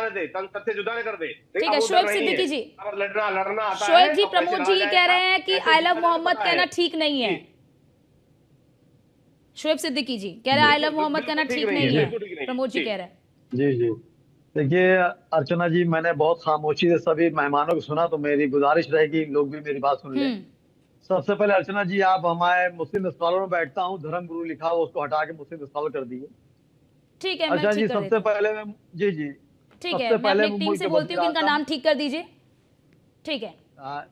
जाने दे, तथ्य जुदा न कर दे। ठीक है, शोएब सिद्दीकी जी, अगर लड़ना आता है, शोएब जी, प्रमोद जी ये कह रहे हैं कि आई लव मोहम्मद कहना ठीक नहीं है। शोएब सिद्दीकी जी कह रहे हैं आई लव मोहम्मद कहना ठीक नहीं है, प्रमोद जी कह रहे हैं। जी जी, देखिए अर्चना जी, मैंने बहुत खामोशी से सभी मेहमानों को सुना, तो मेरी गुजारिश रहेगी लोग भी मेरी बात सुन लें। सबसे पहले अर्चना जी, आप हमारे मुस्लिम स्कॉलर में बैठता हूँ, धर्म गुरु लिखा हो उसको हटा के मुस्लिम स्कॉलर कर दिए। ठीक है, अर्चना जी सबसे पहले मैं जी जी ठीक है, मैं अपनी टीम से बोलती हूँ कि इनका नाम ठीक कर दीजिए। ठीक है,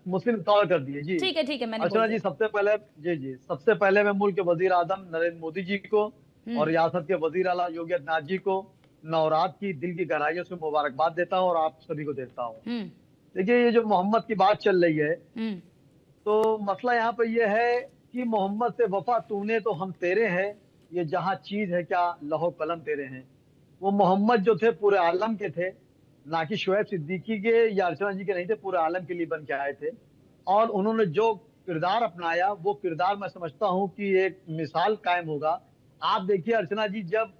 मुस्लिम स्कॉलर कर दिए जी। ठीक है, मैंने अर्चना जी सबसे पहले मैं मुल्क के वजीर आजम नरेंद्र मोदी जी को और रियासत के वजीर आला योगी आदित्यनाथ जी को नवरात की दिल की गहराइयों से मुबारकबाद देता हूँ और आप सभी को देता हूँ। देखिए, ये जो मोहम्मद की बात चल रही है, तो मसला यहाँ पे ये है कि मोहम्मद से वफा तूने तो हम तेरे हैं, ये जहाँ चीज है क्या लौह कलम तेरे हैं। वो मोहम्मद जो थे पूरे आलम के थे, ना कि शोएब सिद्दीकी के या अर्चना जी के नहीं थे, पूरे आलम के लिए बन के आए थे। और उन्होंने जो किरदार अपनाया, वो किरदार मैं समझता हूँ कि एक मिसाल कायम होगा। आप देखिए अर्चना जी, जब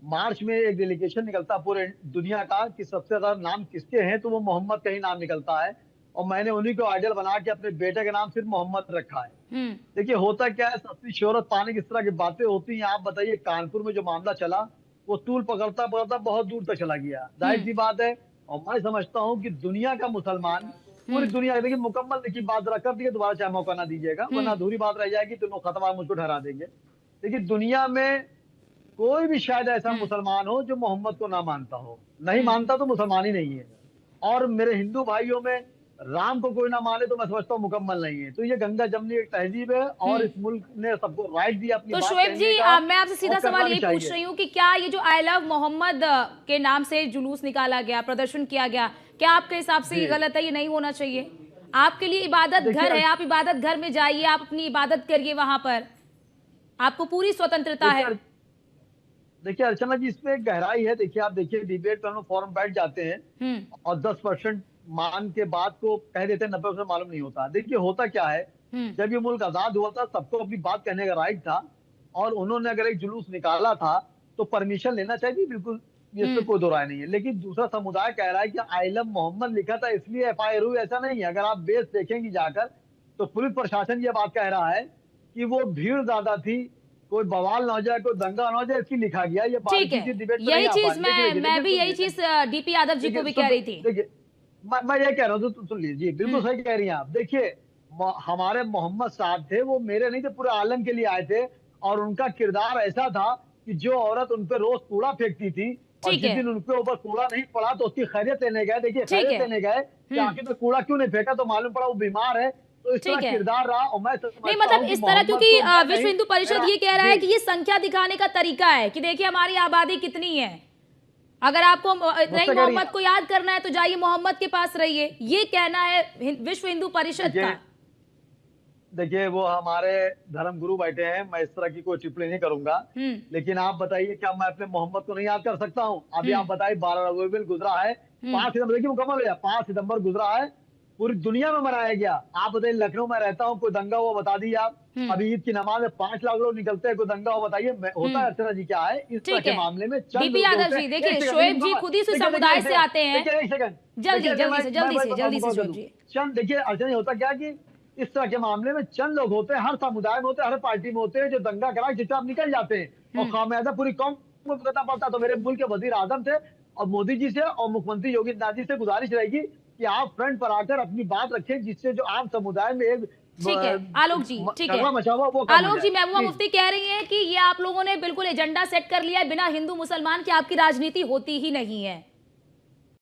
मार्च में एक डेलीगेशन निकलता पूरे दुनिया का कि सबसे ज्यादा नाम किसके हैं, तो वो मोहम्मद का ही नाम निकलता है। और मैंने उन्हीं को आइडियल बना के अपने बेटे का नाम सिर्फ मोहम्मद रखा है। देखिए होता क्या है, सस्ती शोहरत पाने की इस तरह की बातें होती हैं। आप बताइए, कानपुर में जो मामला चला, वो तूल पकड़ता पकड़ता बहुत दूर तक चला गया। जाहिर सी बात है, और मैं समझता हूँ कि दुनिया का मुसलमान, पूरी दुनिया, देखिए मुकम्मल देखिए बात रख दिए, दोबारा चाहे मौका ना दीजिएगा, वरना अधूरी बात रह जाएगी तो लोग खतरा मुझको ठहरा देंगे। देखिए दुनिया में कोई भी शायद ऐसा मुसलमान हो जो मोहम्मद को ना मानता हो, नहीं मानता तो मुसलमान ही नहीं है। और मेरे हिंदू भाइयों में राम को कोई ना माने तो मैं समझता हूँ मुकम्मल नहीं है। तो ये गंगा जमनी एक तहजीब है और इस मुल्क ने सबको राइट दिया अपनी तो बात शोएब जी, मैं आपसे सीधा सवाल यही पूछ रही हूँ कि क्या ये जो आई लव मोहम्मद के नाम से जुलूस निकाला गया, प्रदर्शन किया गया, क्या आपके हिसाब से ये गलत है, ये नहीं होना चाहिए? आपके लिए इबादत घर है, आप इबादत घर में जाइए, आप अपनी इबादत करिए, वहां पर आपको पूरी स्वतंत्रता है। देखिए अर्चना जी, इसमें एक गहराई है। देखिए आप देखिए, डिबेट पर हम फॉरम बैठ जाते हैं और 10% मान के बाद को कह देते हैं, 90% मालूम नहीं होता। देखिए होता क्या है, जब ये मुल्क आजाद हुआ था, सबको अपनी बात कहने का राइट था, और उन्होंने अगर एक जुलूस निकाला था तो परमिशन लेना चाहिए, बिल्कुल, इसमें कोई दो राय नहीं है। लेकिन दूसरा समुदाय कह रहा है कि आई लव मोहम्मद लिखा था इसलिए FIR हुई, ऐसा नहीं है। अगर आप बेस देखेंगे जाकर, तो पुलिस प्रशासन ये बात कह रहा है कि वो भीड़ ज्यादा थी, कोई बवाल ना हो जाए, कोई दंगा ना हो जाए, इसकी लिखा गया। ये ठीक है, यही चीज मैं भी यही चीज DP यादव जी को भी कह रही थी। देखिए मैं ये कह रहा हूँ, तो सुन लीजिए, बिल्कुल सही कह रही हैं आप। देखिए हमारे मोहम्मद साहब थे, वो मेरे नहीं थे, पूरे आलम के लिए आए थे। और उनका किरदार ऐसा था कि जो औरत उन पे रोज कूड़ा फेंकती थी, और जिस दिन उनके ऊपर कूड़ा नहीं पड़ा तो उसकी खैरियत लेने गए। देखिए खैरियत लेने गए कि आखिर में कूड़ा क्यों नहीं फेंका, तो मालूम पड़ा वो बीमार है। तो इस तरह किरदार रहा। और मैं नहीं, मतलब इस तरह, क्योंकि विश्व हिंदू परिषद ये कह रहा है कि ये संख्या दिखाने का तरीका है कि देखिए हमारी आबादी कितनी है, अगर आपको नहीं मोहम्मद को याद करना है तो जाइए मोहम्मद के पास रहिए, ये कहना है विश्व हिंदू परिषद का। देखिए वो हमारे धर्म गुरु बैठे हैं, मैं इस तरह की कोई टिप्पणी नहीं करूंगा। लेकिन आप बताइए, क्या मैं अपने मोहम्मद को नहीं याद कर सकता हूँ? अभी आप बताइए, 12 रबीउल गुजरा है, 5 सितंबर, देखिए मुकम्मल हो गया, 5 सितंबर गुजरा है, पूरी दुनिया में मनाया गया। आप बताइए, लखनऊ में रहता हूँ, कोई दंगा हुआ बता दिए आप? अभी ईद की नमाज में 5 लाख लोग निकलते हैं, कोई दंगा हुआ बताइए? होता है अर्चना जी? क्या है इस तरह के मामले में? DP यादव जी, देखिए शोएब जी खुद ही समुदाय से आते हैं। जल्दी से चंद, देखिए अर्चना जी, होता क्या कि इस तरह के मामले में चंद लोग होते हैं, हर समुदाय में होते हैं, हर पार्टी में होते हैं, जो दंगा करा चुपचाप निकल जाते हैं और खामियाजा पूरी कौम को भुगतना पड़ता। तो मेरे मुल्क के वजीर आजम थे और मोदी जी से और मुख्यमंत्री योगी आदित्यनाथ जी से गुजारिश रहेगी कि आप फ्रंट पर आकर अपनी बात रखें, जिससे जो आम समुदाय में एक ठीक है आलोक जी, ठीक है आलोक जी, महबूबा मुफ्ती कह रही हैं कि ये आप लोगों ने बिल्कुल एजेंडा सेट कर लिया है, बिना हिंदू मुसलमान की आपकी राजनीति होती ही नहीं है।